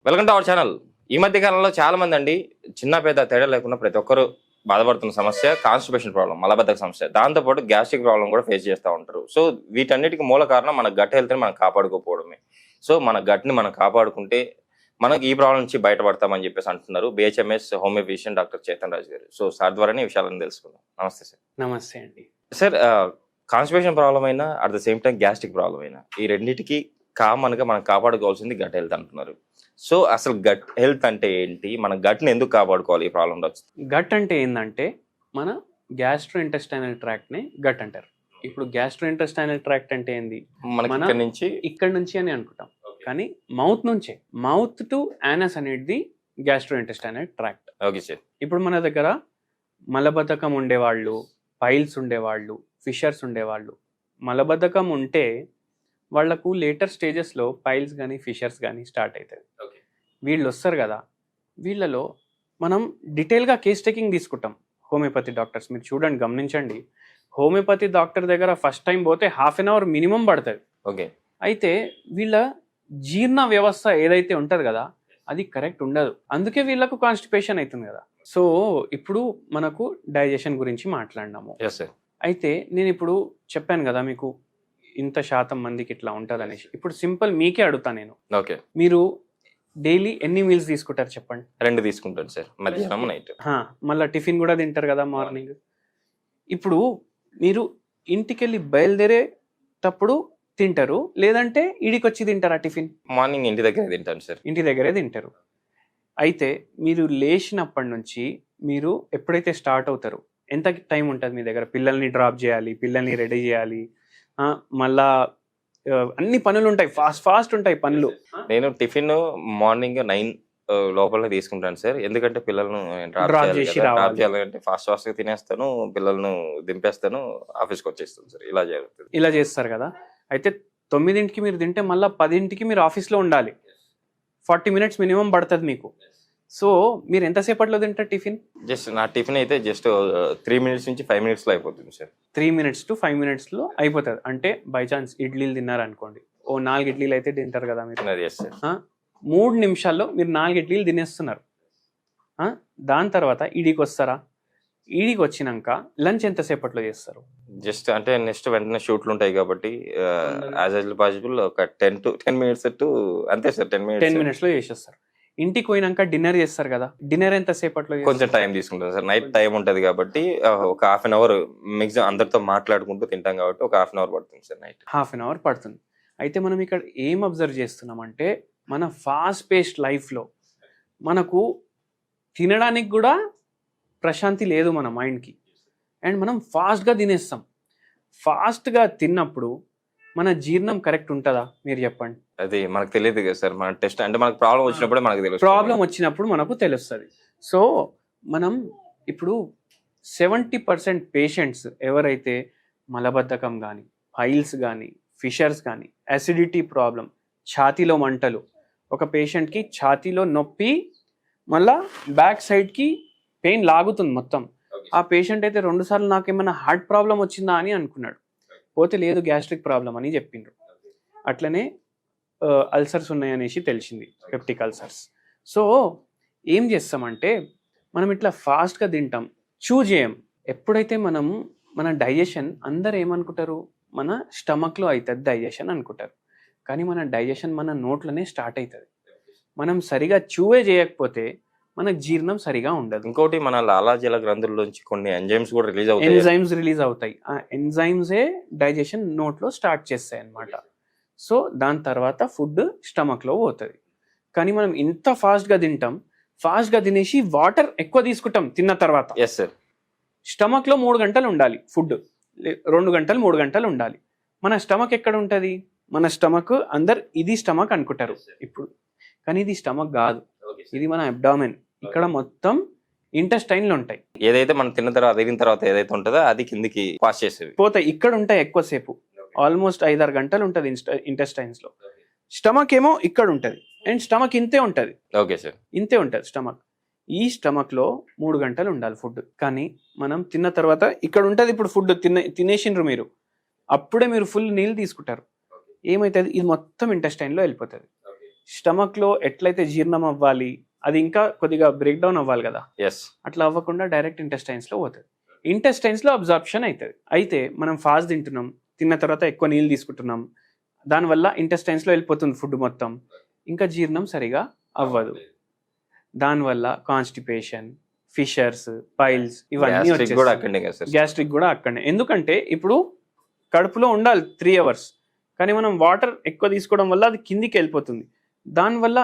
Welcome to our channel. ఈ మధ్య కాలంలో చాలా మంది అండి చిన్న పెద్ద తేడా లేకుండా ప్రతి ఒక్కరు బాధపడుతున్న సమస్య కాన్స్టిపేషన్ ప్రాబ్లం, మలబద్ధక సమస్య. దాంతోపాటు గ్యాస్ట్రిక్ ప్రాబ్లం కూడా ఫేస్ చేస్తూ ఉంటారు. సో వీటన్నిటికి మూల కారణం మన గట్ హెల్త్ని మనం కాపాడుకోకపోవడమే. సో మన గట్ని మనం కాపాడుకుంటే మనకి ఈ ప్రాబ్లం నుంచి బయటపడతామని చెప్పేసి అంటున్నారు BHMS homeo physician doctor Chetan Raju garu. So sir ద్వారానే ఈ విషయాలను తెలుసుకుందాం. నమస్తే సార్. నమస్తే అండి. సార్, కాన్స్టిపేషన్ ప్రాబ్లం అయినా at the same time gastric problem అయినా ఈ రెండింటికి కామన్గా మనం కాపాడుకోవాల్సింది గట్ హెల్త్ అంటున్నారు. సో అసలు గట్ హెల్త్ అంటే ఏంటి, మన గట్ని ఎందుకు కాపాడుకోవాలి ఈ ప్రాబ్లం వస్తుంది? గట్ అంటే ఏంటంటే మన గ్యాస్ట్రో ఇంటెస్టైనల్ ట్రాక్ట్ ని గట్ అంటారు. ఇప్పుడు గ్యాస్ట్రో ఇంటెస్టైనల్ ట్రాక్ట్ అంటే ఏంది? మనకి ఇక్కడ నుంచి అని అనుకుంటాం, కానీ మౌత్ నుంచే, మౌత్ టు యానస్ అనేది gastro intestinal tract. Okay sir. ఇప్పుడు మన దగ్గర మలబద్ధకం ఉండేవాళ్ళు, పైల్స్ ఉండేవాళ్ళు, ఫిషర్స్ ఉండేవాళ్ళు. మలబద్ధకం ఉంటే వాళ్లకు లేటర్ స్టేజెస్లో పైల్స్ కానీ ఫిషర్స్ కానీ స్టార్ట్ అవుతుంది. వీళ్ళు వస్తారు కదా, వీళ్ళలో మనం డీటెయిల్గా కేస్ టేకింగ్ తీసుకుంటాం. హోమియోపతి డాక్టర్స్ మీరు చూడండి, గమనించండి. హోమియోపతి డాక్టర్ దగ్గర ఫస్ట్ టైం పోతే ½ అన్ అవర్ మినిమం పడుతుంది. ఓకే. అయితే వీళ్ళ జీర్ణ వ్యవస్థ ఏదైతే ఉంటుంది కదా, అది కరెక్ట్ ఉండదు. అందుకే వీళ్ళకు కాన్స్టిపేషన్ అవుతుంది కదా. సో ఇప్పుడు మనకు డైజెషన్ గురించి మాట్లాడినాము. అయితే నేను ఇప్పుడు చెప్పాను కదా మీకు ఇంత శాతం మందికి ఇట్లా ఉంటుంది అనేసి. ఇప్పుడు సింపుల్ మీకే అడుగుతా నేను. ఓకే. మీరు డైలీ ఎన్ని మీల్స్ తీసుకుంటారు చెప్పండి? 2 తీసుకుంటాను సార్, మధ్యాహ్నం నైట్. మళ్ళీ టిఫిన్ కూడా తింటారు కదా మార్నింగ్. ఇప్పుడు మీరు ఇంటికెళ్ళి బయలుదేరేటప్పుడు తింటారు, లేదంటే ఈడికి వచ్చి తింటారా టిఫిన్? మార్నింగ్ ఇంటి దగ్గరే తింటాను సార్. ఇంటి దగ్గరే తింటారు. అయితే మీరు లేచినప్పటి నుంచి మీరు ఎప్పుడైతే స్టార్ట్ అవుతారు, ఎంత టైం ఉంటుంది మీ దగ్గర? పిల్లల్ని డ్రాప్ చేయాలి, పిల్లల్ని రెడీ చేయాలి, మళ్ళా అన్ని పనులు ఉంటాయి, ఫాస్ట్ ఉంటాయి పనులు. నేను టిఫిన్ మార్నింగ్ 9 లోపల తీసుకుంటాను సార్. ఎందుకంటే పిల్లలను డ్రాప్ చేయాలంటే ఫాస్ట్ గా తినేస్తాను, పిల్లలను దింపేస్తాను, ఆఫీస్కి వచ్చేస్తాను సార్. ఇలా చేస్తారు కదా. అయితే 9ంటికి మీరు తింటే మళ్ళీ 10ంటికి మీరు ఆఫీస్లో ఉండాలి. 40 మినిట్స్ మినిమం పడుతుంది మీకు. సో మీరు ఎంతసేపట్లో తింటారు టిఫిన్? నా టిఫిన్ అయితే 3 మినిట్స్ నుంచి 5 మినిట్స్లో అయిపోతుంది సార్. 3 మినిట్స్ to 5 మినిట్స్లో అయిపోతుంది. అంటే బై ఛాన్స్ ఇడ్లీలు తిన్నారనుకోండి, 4 ఇడ్లీలు అయితే తింటారు కదా మీరు. 3 నిమిషాల్లో మీరు 4 ఇడ్లీలు తినేస్తున్నారు. దాని తర్వాత ఈడికి వస్తారా? ఈడికి వచ్చినాక లంచ్ ఎంతసేపట్లో చేస్తారు? అంటే నెక్స్ట్ వెంటనే షూట్లు ఉంటాయి కాబట్టి యాజ్ పాసిబుల్ ఒక 10 మినిట్స్ అంతే సార్. 10 మినిట్స్లో చేసేస్తారు. ఇంటికి పోయినాక డిన్నర్ చేస్తారు కదా, డిన్నర్ ఎంత సేపట్లో? కొంచెం టైం తీసుకుంటాం సార్. నైట్ టైం ఉంటది కాబట్టి ఒక ½ అన్ అవర్ మిక్స్ అందరితో మాట్లాడుకుంటూ తింటాం కాబట్టి ఒక ½ అన్ అవర్ పడుతుంది సార్. నైట్ ½ అన్ అవర్ పడుతుంది. అయితే మనం ఇక్కడ ఏం అబ్జర్వ్ చేస్తున్నాం అంటే, మన ఫాస్ట్ పేస్డ్ లైఫ్లో మనకు తినడానికి కూడా ప్రశాంతి లేదు మన మైండ్కి. అండ్ మనం ఫాస్ట్గా తినేస్తాం. ఫాస్ట్గా తిన్నప్పుడు మన జీర్ణం కరెక్ట్ ఉంటుందా మీరు చెప్పండి? అది మనకు తెలియదు కదా సార్. మన టెస్ట్ అంటే మనకు ప్రాబ్లం వచ్చినప్పుడే మనకు తెలుస్తుంది. ప్రాబ్లం వచ్చినప్పుడు మనకు తెలుస్తుంది. సో మనం ఇప్పుడు 70% పేషెంట్స్ ఎవరైతే మలబద్ధకం కానీ, పైల్స్ కానీ, ఫిషర్స్ కానీ, అసిడిటీ ప్రాబ్లం, ఛాతీలో మంటలు, ఒక పేషెంట్కి ఛాతీలో నొప్పి, మళ్ళా బ్యాక్ సైడ్కి పెయిన్ లాగుతుంది మొత్తం. ఆ పేషెంట్ అయితే 2 సార్లు నాకేమైనా హార్ట్ ప్రాబ్లం వచ్చిందా అని అనుకున్నాడు. పోతే లేదు, గ్యాస్ట్రిక్ ప్రాబ్లం అని చెప్పిండ్రు. అట్లనే అల్సర్స్ ఉన్నాయనేసి తెలిసింది, పెప్టిక్ అల్సర్స్. సో ఏం చేస్తామంటే మనం ఇట్లా ఫాస్ట్గా తింటాం, చేయం. ఎప్పుడైతే మన డైజెషన్, అందరు ఏమనుకుంటారు, మన స్టమక్లో అవుతుంది డైజెషన్ అనుకుంటారు. కానీ మన డైజెషన్ మన నోట్లోనే స్టార్ట్ అవుతుంది. మనం సరిగా చేయకపోతే మనకు జీర్ణం సరిగా ఉండదు. ఇంకోటి మన లాలాజల గ్రంథుల్లోంచి కొన్ని ఎంజైమ్స్ కూడా రిలీజ్ అవుతాయి. ఆ ఎంజైమ్సే డైజెషన్ నోట్లో స్టార్ట్ చేస్తాయి అన్నమాట. సో దాని తర్వాత ఫుడ్ స్టమక్లో పోతుంది. కానీ మనం ఇంత ఫాస్ట్గా తింటాం, ఫాస్ట్గా తినేసి వాటర్ ఎక్కువ తీసుకుంటాం తిన్న తర్వాత. స్టమక్లో 3 గంటలు ఉండాలి ఫుడ్, 2 గంటలు 3 గంటలు ఉండాలి. మన స్టమక్ ఎక్కడ ఉంటుంది? మన స్టమక్ అందరు ఇది స్టమక్ అనుకుంటారు ఇప్పుడు, కానీ ఇది స్టమక్ కాదు, ఇది మన అబ్డామెన్. ఇక్కడ మొత్తం ఇంటెస్టైన్లు ఉంటాయి. ఏదైతే మనం తిన్న తర్వాత ఏదైతే ఉంటుందో అది కిందికి పాస్ చేసేవి పోతాయి. ఇక్కడ ఉంటాయి ఎక్కువసేపు, ఆల్మోస్ట్ 5-6 గంటలు ఉంటుంది ఇంటెస్టైన్స్ లో. స్టమక్ ఏమో ఇక్కడ ఉంటుంది, అండ్ స్టమక్ ఇంతే ఉంటుంది. ఓకే సార్, ఇంతే ఉంటుంది స్టమక్. ఈ స్టమక్ లో 3 గంటలు ఉండాలి ఫుడ్. కానీ మనం తిన్న తర్వాత ఇక్కడ ఉంటుంది. ఇప్పుడు ఫుడ్ తినేసిండ్రు మీరు, అప్పుడే మీరు ఫుల్ నీళ్ళు తీసుకుంటారు. ఏమవుతుంది? ఇది మొత్తం ఇంటెస్టైన్ లో వెళ్ళిపోతుంది. స్టమక్లో ఎట్లయితే జీర్ణం అవ్వాలి అది ఇంకా కొద్దిగా బ్రేక్ డౌన్ అవ్వాలి కదా, ఎస్ అట్లా అవ్వకుండా డైరెక్ట్ ఇంటెస్టైన్స్లో పోతుంది. ఇంటెస్టైన్స్లో అబ్జార్ప్షన్ అవుతుంది. అయితే మనం ఫాస్ట్ తింటున్నాం, తిన్న తర్వాత ఎక్కువ నీళ్ళు తీసుకుంటున్నాం, దానివల్ల ఇంటెస్టైన్స్లో వెళ్ళిపోతుంది ఫుడ్ మొత్తం, ఇంకా జీర్ణం సరిగా అవ్వదు. దానివల్ల కాన్స్టిపేషన్, ఫిషర్స్, పైల్స్ ఇవన్నీ కూడా వచ్చేస్తాయి. గ్యాస్ట్రిక్ కూడా అక్కడనే. ఎందుకంటే ఇప్పుడు కడుపులో ఉండాలి 3 hours, కానీ మనం వాటర్ ఎక్కువ తీసుకోవడం వల్ల అది కిందికి వెళ్ళిపోతుంది. దానివల్ల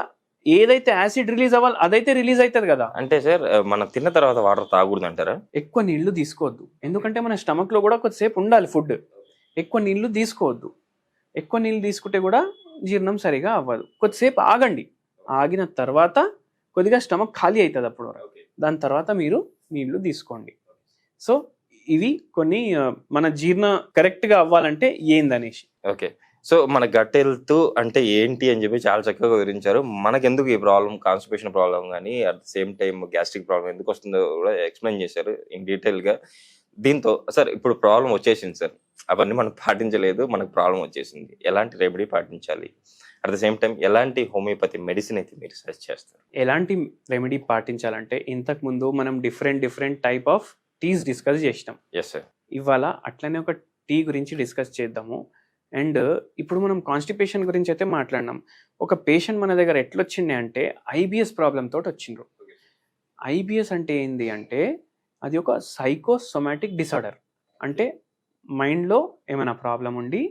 ఏదైతే యాసిడ్ రిలీజ్ అవ్వాలి అదైతే రిలీజ్ అవుతుంది కదా. అంటే సార్ మనం తిన్న తర్వాత వాటర్ తాగకూడదు అంటారా? ఎక్కువ నీళ్లు తీసుకోవద్దు, ఎందుకంటే మన స్టమక్లో కూడా కొద్దిసేపు ఉండాలి ఫుడ్. ఎక్కువ నీళ్లు తీసుకోవద్దు. ఎక్కువ నీళ్ళు తీసుకుంటే కూడా జీర్ణం సరిగా అవ్వదు. కొద్దిసేపు ఆగండి, ఆగిన తర్వాత కొద్దిగా స్టమక్ ఖాళీ అవుతుంది అప్పుడు వరకు. దాని తర్వాత మీరు నీళ్లు తీసుకోండి. సో ఇవి కొన్ని మన జీర్ణ కరెక్ట్గా అవ్వాలంటే ఏందనేసి. ఓకే, సో మన గట్ హెల్త్ అంటే ఏంటి అని చెప్పి చాలా చక్కగా వివరించారు. మనకెందుకు ఈ ప్రాబ్లం, కాన్స్టిపేషన్ ప్రాబ్లం కానీ at the same time gastric problem ఎందుకు వస్తుందో కూడా ఎక్స్ప్లెయిన్ చేశారు ఇన్ డీటెయిల్గా. దీంతో సార్ ఇప్పుడు ప్రాబ్లం వచ్చేసింది సార్, అవన్నీ మనం పాటించలేదు, మనకు ప్రాబ్లం వచ్చేసింది, ఎలాంటి రెమెడీ పాటించాలి, అట్ ద సేమ్ టైం ఎలాంటి హోమియోపతి మెడిసిన్ అయితే మీరు సజెస్ట్ చేస్తారు? ఎలాంటి రెమెడీ పాటించాలంటే ఇంతకుముందు మనం different type of teas discuss చేసినాం. Yes sir. ఇవాళ అట్లనే ఒక టీ గురించి డిస్కస్ చేద్దాము. అండ్ ఇప్పుడు మనం కాన్స్టిపేషన్ గురించి అయితే మాట్లాడినాం. ఒక పేషెంట్ మన దగ్గర ఎట్లొచ్చిండే అంటే ఐబిఎస్ ప్రాబ్లమ్ తోటి వచ్చిండ్రు. ఐబిఎస్ అంటే ఏంది అంటే అది ఒక సైకోసొమాటిక్ డిసార్డర్. అంటే మైండ్లో ఏమైనా ప్రాబ్లం ఉండి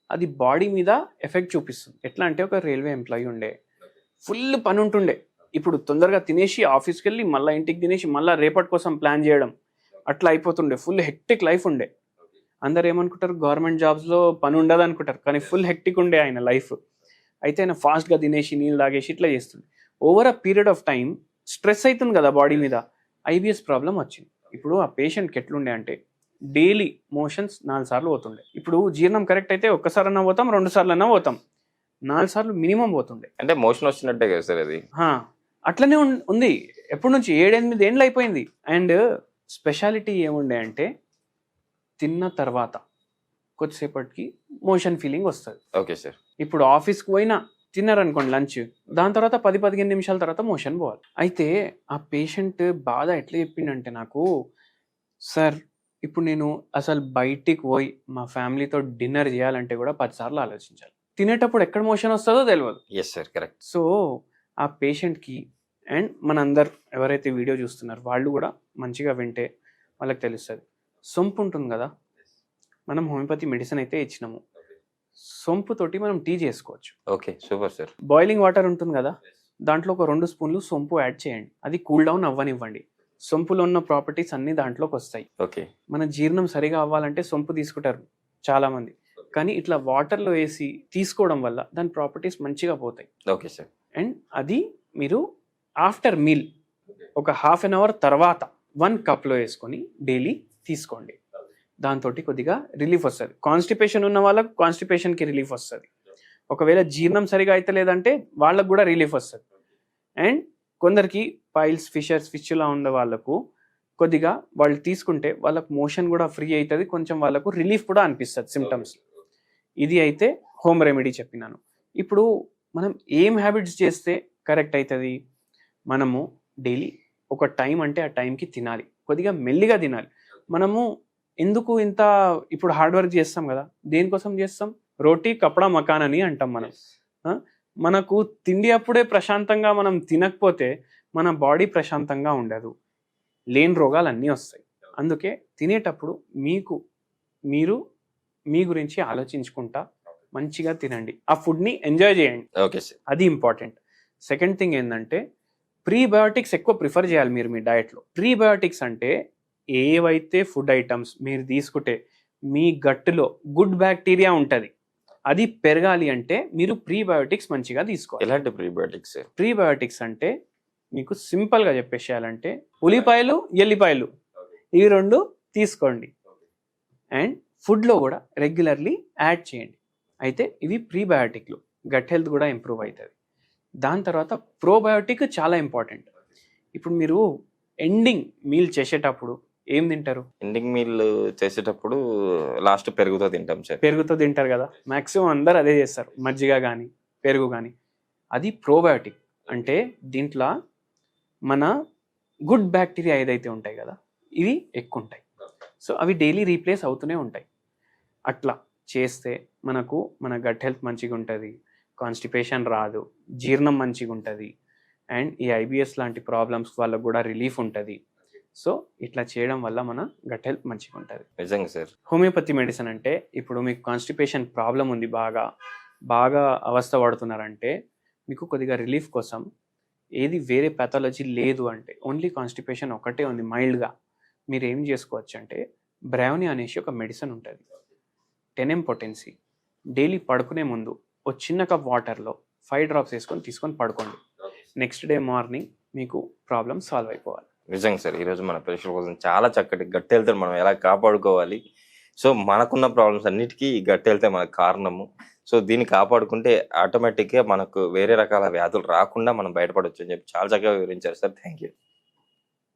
అది బాడీ మీద ఎఫెక్ట్ చూపిస్తుంది. ఎట్లా అంటే ఒక రైల్వే ఎంప్లాయీ ఉండే, ఫుల్ పని ఉంటుండే, ఇప్పుడు తొందరగా తినేసి ఆఫీస్కి వెళ్ళి మళ్ళీ ఇంటికి తినేసి మళ్ళీ రేపటి కోసం ప్లాన్ చేయడం అట్లా అయిపోతుండే. ఫుల్ హెక్టిక్ లైఫ్ ఉండే. అందరు ఏమనుకుంటారు, గవర్నమెంట్ జాబ్స్లో పని ఉండదు అనుకుంటారు, కానీ ఫుల్ హెక్టిక్ ఉండే ఆయన లైఫ్. అయితే ఆయన ఫాస్ట్గా తినేసి నీళ్ళు తాగేసి ఇట్లా చేస్తుంది. Over a period of time stress అవుతుంది కదా బాడీ మీద, ఐబిఎస్ ప్రాబ్లం వచ్చింది. ఇప్పుడు ఆ పేషెంట్కి ఎట్లుండే అంటే డైలీ మోషన్స్ 4 సార్లు పోతుండే. ఇప్పుడు జీర్ణం కరెక్ట్ అయితే ఒక్కసారన్నా పోతాం, 2 సార్లన్నా పోతాం, 4 సార్లు మినిమం పోతుండే. అంటే మోషన్ వచ్చినట్టే కదా సార్ అది? అట్లనే ఉంది ఎప్పటి నుంచి 7-8 ఏళ్ళు అయిపోయింది. అండ్ స్పెషాలిటీ ఏముండే అంటే తిన్న తర్వాత కొద్దిసేపటికి మోషన్ ఫీలింగ్ వస్తుంది. Okay sir. ఇప్పుడు ఆఫీస్కి పోయినా తిన్నారనుకోండి లంచ్, దాని తర్వాత 10-15 నిమిషాల తర్వాత మోషన్ పోవాలి. అయితే ఆ పేషెంట్ బాధ ఎట్లా చెప్పిండంటే నాకు, సార్ ఇప్పుడు నేను అసలు బయటికి పోయి మా ఫ్యామిలీతో డిన్నర్ చేయాలంటే కూడా 10 సార్లు ఆలోచించాలి, తినేటప్పుడు ఎక్కడ మోషన్ వస్తుందో తెలియదు. Yes sir, correct. సో ఆ పేషెంట్కి అండ్ మనందరు ఎవరైతే వీడియో చూస్తున్నారో వాళ్ళు కూడా మంచిగా వింటే వాళ్ళకి తెలుస్తుంది. సొంపు ఉంటుంది కదా, మనం హోమియోపతి మెడిసిన్ అయితే ఇచ్చినాము, సొంపుతోటి మనం టీ చేసుకోవచ్చు. Okay, super sir. Boiling water ఉంటుంది కదా, దాంట్లో ఒక 2 స్పూన్లు సొంపు యాడ్ చేయండి, అది కూల్ డౌన్ అవ్వనివ్వండి. సొంపులో ఉన్న ప్రాపర్టీస్ అన్ని దాంట్లోకి వస్తాయి. ఓకే. మన జీర్ణం సరిగా అవ్వాలంటే సొంపు తీసుకుంటారు చాలా మంది, కానీ ఇట్లా వాటర్లో వేసి తీసుకోవడం వల్ల దాని ప్రాపర్టీస్ మంచిగా పోతాయి. Okay sir. అండ్ అది మీరు ఆఫ్టర్ మీల్ ఒక ½ an hour తర్వాత 1 కప్లో వేసుకొని డైలీ తీసుకోండి. దాంతో కొద్దిగా రిలీఫ్ వస్తుంది. కాన్స్టిపేషన్ ఉన్న వాళ్ళకు కాన్స్టిపేషన్కి రిలీఫ్ వస్తుంది. ఒకవేళ జీర్ణం సరిగా అయితే లేదంటే వాళ్ళకు కూడా రిలీఫ్ వస్తుంది. అండ్ కొందరికి పైల్స్, ఫిషర్స్, ఫిష్లా ఉండే వాళ్ళకు కొద్దిగా వాళ్ళు తీసుకుంటే వాళ్ళకు మోషన్ కూడా ఫ్రీ అవుతుంది, కొంచెం వాళ్ళకు రిలీఫ్ కూడా అనిపిస్తుంది సిమ్టమ్స్. ఇది అయితే హోమ్ రెమెడీ చెప్పినాను. ఇప్పుడు మనం ఏం హ్యాబిట్స్ చేస్తే కరెక్ట్ అవుతుంది? మనము డైలీ ఒక టైం అంటే ఆ టైంకి తినాలి, కొద్దిగా మెల్లిగా తినాలి. మనము ఎందుకు ఇంత ఇప్పుడు హార్డ్ వర్క్ చేస్తాం కదా, దేనికోసం చేస్తాం? రోటీ కపడా మకాన్ అని అంటాం మనం. మనకు తిండి అప్పుడే ప్రశాంతంగా మనం తినకపోతే మన బాడీ ప్రశాంతంగా ఉండదు, లేని రోగాలు అన్నీ వస్తాయి. అందుకే తినేటప్పుడు మీరు మీ గురించి ఆలోచించుకుంటా మంచిగా తినండి, ఆ ఫుడ్ని ఎంజాయ్ చేయండి. ఓకే సార్, అది ఇంపార్టెంట్. సెకండ్ థింగ్ ఏంటంటే ప్రీబయోటిక్స్ ఎక్కువ ప్రిఫర్ చేయాలి మీరు మీ డయట్లో. ప్రీబయోటిక్స్ అంటే ఏవైతే ఫుడ్ ఐటమ్స్ మీరు తీసుకుంటే మీ గట్టులో గుడ్ బ్యాక్టీరియా ఉంటుంది, అది పెరగాలి అంటే మీరు ప్రీబయోటిక్స్ మంచిగా తీసుకోవాలి. ఎలాంటి ప్రీబయోటిక్స్? ప్రీబయోటిక్స్ అంటే మీకు సింపుల్గా చెప్పేసేయాలంటే ఉల్లిపాయలు, ఎల్లిపాయలు ఇవి 2 తీసుకోండి అండ్ ఫుడ్లో కూడా రెగ్యులర్లీ యాడ్ చేయండి. అయితే ఇవి ప్రీబయోటిక్లు, గట్ హెల్త్ కూడా ఇంప్రూవ్ అవుతుంది. దాని తర్వాత ప్రోబయోటిక్ చాలా ఇంపార్టెంట్. ఇప్పుడు మీరు ఎండింగ్ మీల్ చేసేటప్పుడు ఏం తింటారు? ఎండింగ్ మీల్ చేసేటప్పుడు లాస్ట్ పెరుగుతో తింటాం సార్. పెరుగుతో తింటారు కదా, మ్యాక్సిమం అందరు అదే చేస్తారు, మజ్జిగ కానీ పెరుగు కానీ. అది ప్రోబయోటిక్. అంటే దీంట్లో మన గుడ్ బ్యాక్టీరియా ఏదైతే ఉంటాయి కదా, ఇవి ఎక్కువ ఉంటాయి. సో అవి డైలీ రీప్లేస్ అవుతూనే ఉంటాయి. అట్లా చేస్తే మనకు మన గట్ హెల్త్ మంచిగా ఉంటుంది, కాన్స్టిపేషన్ రాదు, జీర్ణం మంచిగా ఉంటుంది, అండ్ ఈ ఐబిఎస్ లాంటి ప్రాబ్లమ్స్ వాళ్ళకు కూడా రిలీఫ్ ఉంటుంది. సో ఇట్లా చేయడం వల్ల మన గట్ హెల్త్ మంచిగా ఉంటుంది. నిజంగా సార్. హోమియోపతి మెడిసిన్ అంటే ఇప్పుడు మీకు కాన్స్టిపేషన్ ప్రాబ్లం ఉంది, బాగా అవస్థ పడుతున్నారంటే మీకు కొద్దిగా రిలీఫ్ కోసం ఏది వేరే ప్యాథాలజీ లేదు అంటే ఓన్లీ కాన్స్టిపేషన్ ఒకటే ఉంది మైల్డ్గా, మీరు ఏం చేసుకోవచ్చు అంటే బ్రౌనీ అనేసి ఒక మెడిసిన్ ఉంటుంది, 10 పొటెన్సీ. డైలీ పడుకునే ముందు ఒక చిన్న కప్ వాటర్లో 5 డ్రాప్స్ వేసుకొని తీసుకొని పడుకోండి. నెక్స్ట్ డే మార్నింగ్ మీకు ప్రాబ్లం సాల్వ్ అయిపోవాలి. నిజంగా సార్, ఈరోజు మన ప్రేక్షకుల కోసం చాలా చక్కటి గట్ హెల్త్ మనం ఎలా కాపాడుకోవాలి, సో మనకున్న ప్రాబ్లమ్స్ అన్నిటికీ ఈ గట్ హెల్తే మనకు కారణము. సో దీన్ని కాపాడుకుంటే ఆటోమేటిక్గా మనకు వేరే రకాల వ్యాధులు రాకుండా మనం బయటపడవచ్చు అని చెప్పి చాలా చక్కగా వివరించారు సార్. Thank you.